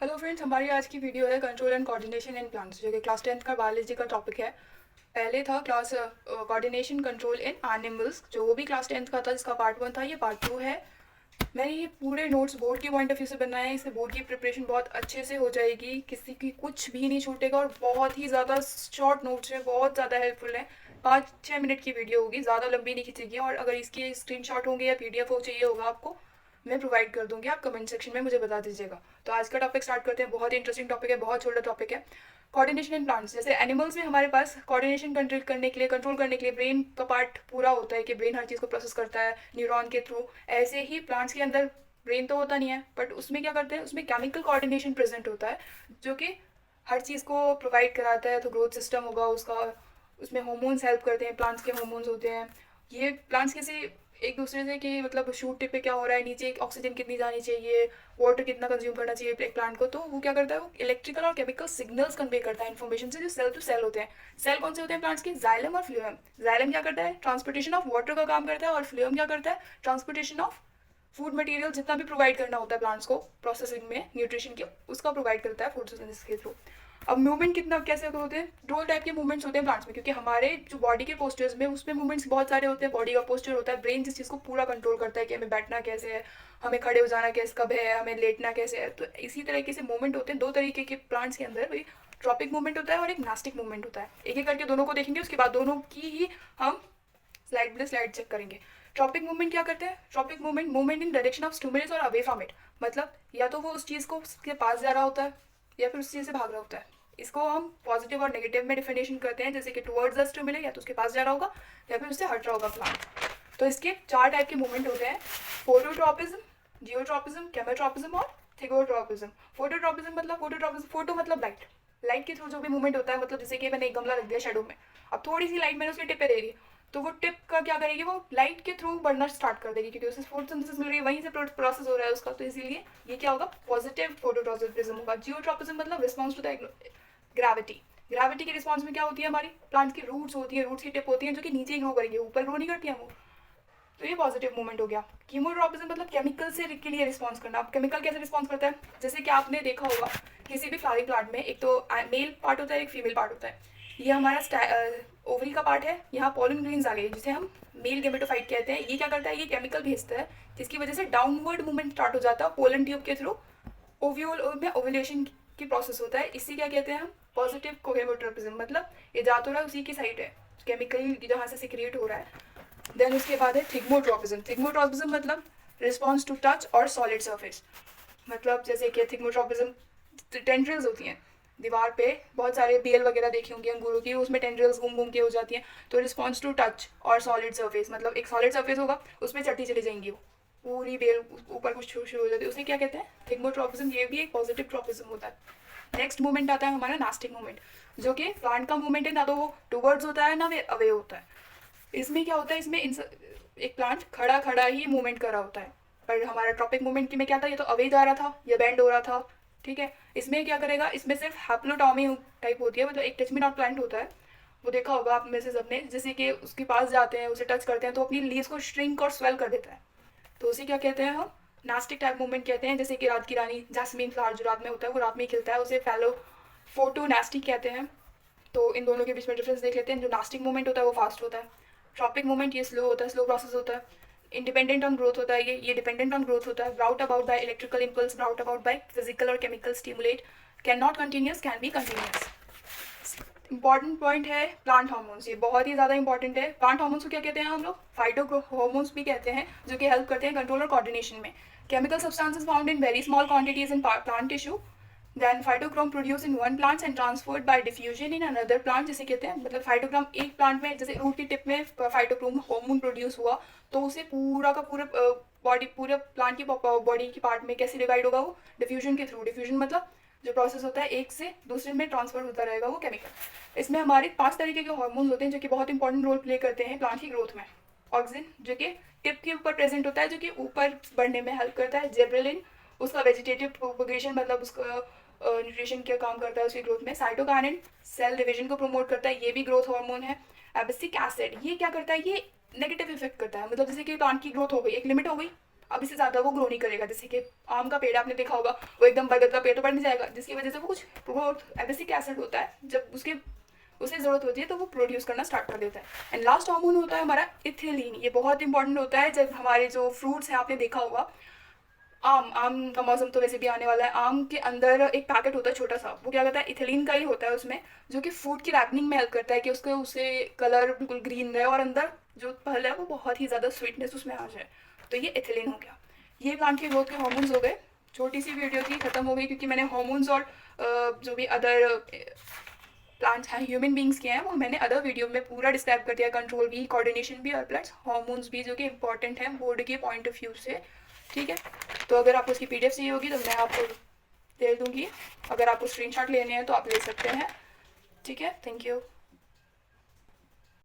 Hello friends, हमारी आज की वीडियो है control and coordination in plants, जो कि क्लास 10th का बायोलॉजी का टॉपिक है। पहले था क्लास कोऑर्डिनेशन कंट्रोल इन एनिमल्स, जो वो भी क्लास 10th का था, जिसका पार्ट 1 था। ये पार्ट 2 है। मैंने ये पूरे नोट्स बोर्ड के पॉइंट ऑफ व्यू से बनाए हैं। इससे बोर्ड की प्रिपरेशन बहुत अच्छे से हो जाएगी, किसी की कुछ भी नहीं छूटेगा और बहुत ही ज़्यादा शॉर्ट नोट्स है, बहुत ज़्यादा हेल्पफुल है। 5-6 मिनट की वीडियो होगी, ज़्यादा लंबी नहीं खींचेगी। और अगर इसके स्क्रीनशॉट होंगे या पीडीएफ हो चाहिए होगा आपको, मैं प्रोवाइड कर दूंगी, आप कमेंट सेक्शन में मुझे बता दीजिएगा। तो आज का टॉपिक स्टार्ट करते हैं। बहुत इंटरेस्टिंग टॉपिक है, बहुत छोटा टॉपिक है। Coordination in plants. जैसे एनिमल्स में हमारे पास कोऑर्डिनेशन कंट्रोल करने के लिए ब्रेन का पार्ट पूरा होता है कि ब्रेन हर चीज़ को प्रोसेस करता है न्यूरॉन के थ्रू। ऐसे ही प्लांट्स के अंदर ब्रेन तो होता नहीं है, बट उसमें क्या करते हैं, उसमें केमिकल कोऑर्डिनेशन प्रेजेंट होता है, जो कि हर चीज़ को प्रोवाइड कराता है। तो ग्रोथ सिस्टम होगा उसका, उसमें हॉर्मोन्स हेल्प करते हैं, प्लांट्स के हॉर्मोन्स होते हैं। ये प्लांट्स कैसे एक दूसरे से कि मतलब शूट टिप पे क्या हो रहा है, नीचे ऑक्सीजन कितनी जानी चाहिए, वाटर कितना कंज्यूम करना चाहिए एक प्लांट को, तो वो क्या करता है, वो इलेक्ट्रिकल और केमिकल सिग्नल्स कन्वे करता है इन्फॉर्मेशन से, जो सेल टू सेल होते हैं। सेल कौन से होते हैं प्लांट्स के? जाइलम और फ्लूएम। जाइलम क्या करता है? ट्रांसपोर्टेशन ऑफ वाटर का काम करता है, और फ्लूएम क्या करता है? ट्रांसपोर्टेशन ऑफ फूड मटेरियल, जितना भी प्रोवाइड करना होता है प्लांट्स को प्रोसेसिंग में न्यूट्रिशन के, उसका प्रोवाइड करता है फोटोसिंथेसिस के थ्रू। अब मूवमेंट कितना कैसे होते हैं? दो टाइप के मूवमेंट्स होते हैं प्लांट्स में, क्योंकि हमारे जो बॉडी के पोस्चर्स में उसमें मूवमेंट्स बहुत सारे होते हैं। बॉडी का पोस्चर होता है, ब्रेन जिस चीज़ को पूरा कंट्रोल करता है कि हमें बैठना कैसे है, हमें खड़े हो जाना कैसे कब है, हमें लेटना कैसे है। तो इसी तरीके से मूवमेंट होते हैं दो तरीके के प्लांट्स के अंदर। वही ट्रॉपिक मूवमेंट होता है और एक नास्टिक मूवमेंट होता है। एक एक करके दोनों को देखेंगे, उसके बाद दोनों की ही हम स्लाइड बाय स्लाइड चेक करेंगे। ट्रॉपिक मूवमेंट क्या करते हैं? Tropic movement movement in direction of stimulus और अवे फ्रॉम इट। मतलब या तो वो उस चीज़ को उसके पास जा रहा होता है, या फिर उस चीज़ से भाग रहा होता है। इसको हम पॉजिटिव और नेगेटिव में डिफिनेशन करते हैं, जैसे कि टुवर्ड्स द स्टिमुलस, या तो उसके पास जा रहा होगा या फिर उससे हट रहा होगा प्लांट। तो इसके 4 टाइप के मूवमेंट होते हैं: फोटोट्रॉपिज्म, जियोट्रॉपिज्म, केमोट्रॉपिज्म और थिगोट्रॉपिज्म। फोटोट्रॉपिज्म, फोटो मतलब लाइट, लाइट के थ्रू जो भी मूवमेंट होता है। मतलब जैसे कि मैंने एक गमला रख दिया शेडो में, अब थोड़ी सी लाइट मैंने उसके टिप पे दे दी, तो वो टिप का क्या करेगी, वो लाइट के थ्रू बढ़ना स्टार्ट कर देगी, क्योंकि उसे फोटोसिंथेसिस मिल रही है, वहीं से प्रोसेस हो रहा है उसका। तो इसीलिए ये क्या होगा, पॉजिटिव फोटोट्रॉपिज्म होगा। जियोट्रॉपिज्म मतलब response to the gravity. Gravity के रिस्पॉन्स में क्या होती है, हमारी प्लांट की रूट्स होती है, रूट्स की टिप होती है, जो कि नीचे ग्रो करेंगे, ऊपर ग्रो नहीं करती है वो। तो ये पॉजिटिव मूवमेंट हो गया। कीमोट्रॉपिज्म मतलब केमिकल से के लिए रिस्पॉन्स करना। अब केमिकल कैसे रिस्पॉन्स करता है? जैसे कि आपने देखा होगा किसी भी फ्लावरिंग प्लांट में एक तो मेल पार्ट होता है, एक फीमेल पार्ट होता है। ये हमारा ओवरी का पार्ट है, यहाँ पोलन ग्रेन्स आ गए जिसे हम मेल गेमेटोफाइट कहते हैं। ये क्या करता है, ये केमिकल भेजता है, जिसकी वजह से डाउनवर्ड मूवमेंट स्टार्ट हो जाता है पोलन ट्यूब के थ्रू। ओव्यूल में ओव्यूलेशन की प्रोसेस होता है। इसी क्या कहते हैं हम, पॉजिटिव कोहेमोट्रोपिज्म। मतलब ये जा तो रहा है उसी की साइड है, केमिकल जहाँ से सिक्रिएट हो रहा है। देन उसके बाद है थिग्मोट्रोपिज्म। थिग्मोट्रोपिज्म मतलब रिस्पॉन्स टू टच और सॉलिड सर्फेस। मतलब जैसे कि थिग्मोट्रोपिज्म टेंड्रिल्स होती हैं दीवार पे, बहुत सारे बेल वगैरह देखी होंगी अंगूरों की, उसमें टेंड्रिल्स घूम घूम के हो जाती हैं। तो रिस्पॉन्स टू टच और सॉलिड सर्फेस, मतलब एक सॉलिड सर्फेस होगा, उसमें चढ़ती चली जाएंगी वो पूरी बेल, ऊपर कुछ शुरू हो जाती है, उसे क्या कहते हैं, थिग्मोट्रोपिज्म। ये भी एक पॉजिटिव ट्रोपिज्म होता है। नेक्स्ट मूवमेंट आता है हमारा नास्टिक मूवमेंट, जो कि प्लांट का मूवमेंट है, ना तो वो टूवर्ड्स होता है ना वे अवे होता है। इसमें क्या होता है, इसमें एक प्लांट खड़ा खड़ा ही मूवमेंट कर रहा होता है। पर हमारा ट्रॉपिक मूवमेंट में क्या था, ये तो अवे जा रहा था या बैंड हो रहा था, ठीक है। इसमें क्या करेगा, इसमें सिर्फ हैप्लोटॉमी टाइप होती है, मतलब एक टच मी नॉट प्लांट होता है। वो देखा होगा आप में से सबने, जैसे कि उसके पास जाते हैं, उसे टच करते हैं, तो अपनी लीव्स को श्रिंक और स्वेल कर देता है। तो उसे क्या कहते हैं हम, नास्टिक टाइप मूवमेंट कहते हैं। जैसे कि रात की रानी जैस्मीन फ्लावर जो रात में होता है, वो रात में ही खिलता है, उसे फैलो फोटो नास्टिक कहते हैं। तो इन दोनों के बीच में डिफरेंस देख लेते हैं। जो नास्टिक मूवमेंट होता है वो फास्ट होता है, ट्रॉपिक मूवमेंट ये स्लो होता है, स्लो प्रोसेस होता है। इंडिपेंडेंट ऑन ग्रोथ होता है, ये डिपेंडेंट ऑन ग्रोथ होता है। Brought about by electrical impulse, brought about by physical और chemical stimulate, can not continuous, can be continuous. Important point है प्लांट हार्मोन्स, ये बहुत ही ज़्यादा इंपॉर्टेंट है। प्लांट हार्मोन्स को क्या कहते हैं हम लोग, फाइटो हार्मोन्स भी कहते हैं, जो कि हेल्प करते हैं कंट्रोल और कोऑर्डिनेशन में। Chemical substances found in very small quantities in plant tissue, then phytochrome produce in one plant and transferred by diffusion in another plant. जैसे कहते हैं, मतलब फाइटोक्रोम एक प्लांट में, जैसे रूट की टिप में फाइटोक्रोम हार्मोन प्रोड्यूस हुआ, तो उसे पूरा का पूरा बॉडी, पूरे प्लांट की बॉडी की पार्ट में कैसे डिवाइड होगा, वो डिफ्यूजन के थ्रू। डिफ्यूजन मतलब जो प्रोसेस होता है, एक से दूसरे में ट्रांसफर होता रहेगा वो केमिकल। इसमें हमारे 5 तरीके के हार्मोन्स होते हैं, जो कि बहुत इंपॉर्टेंट रोल प्ले करते हैं प्लांट की ग्रोथ में। ऑक्सिन, जो कि टिप के ऊपर प्रेजेंट होता है, जो कि ऊपर बढ़ने में हेल्प करता है। जेब्रेलिन, उसका वेजिटेटिव प्रोपगेशन, मतलब उसका न्यूट्रिशन का काम करता है उसकी ग्रोथ में। साइटोकाइनिन, सेल डिवीजन को प्रमोट करता है, ये भी ग्रोथ हार्मोन है। एबिसिक एसिड, ये क्या करता है, ये नेगेटिव इफेक्ट करता है। मतलब जैसे कि प्लांट की ग्रोथ हो गई, एक लिमिट हो गई, अब इससे ज़्यादा वो ग्रो नहीं करेगा। जैसे कि आम का पेड़ आपने देखा होगा, वो एकदम बरगद का पेड़ तो बढ़ नहीं जाएगा, जिसकी वजह से वो कुछ वो एब्सिक एसिड होता है, जब उसे ज़रूरत होती है तो वो प्रोड्यूस करना स्टार्ट कर देता है। एंड लास्ट हार्मोन होता है हमारा इथिलीन। ये बहुत इंपॉर्टेंट होता है जब हमारे जो फ्रूट्स हैं, आपने देखा होगा आम का मौसम तो वैसे भी आने वाला है, आम के अंदर एक पैकेट होता है छोटा सा, वो क्या कहता है, इथिलीन का ही होता है उसमें, जो कि फूड की रैपनिंग में हेल्प करता है कि उसे कलर बिल्कुल ग्रीन रहे और अंदर जो फल है वो बहुत ही ज़्यादा स्वीटनेस उसमें आ जाए। तो ये इथिलीन हो गया। ये प्लांट के ग्रोथ के हॉर्मोन्स हो गए। छोटी सी वीडियो थी, खत्म हो गई, क्योंकि मैंने हॉर्मोन्स और जो भी अदर प्लांट्स हैं, ह्यूमन बींग्स के हैं, वो मैंने अदर वीडियो में पूरा डिस्क्राइब कर दिया। कंट्रोल भी, कोऑर्डिनेशन भी और प्लस हॉर्मोन्स भी, जो कि इंपॉर्टेंट है बोर्ड के पॉइंट ऑफ व्यू से। ठीक है, तो अगर आपको उसकी PDF चाहिए होगी तो मैं आपको दे दूँगी, अगर आपको स्क्रीनशॉट लेने हैं तो आप ले सकते हैं। ठीक है, थैंक यू।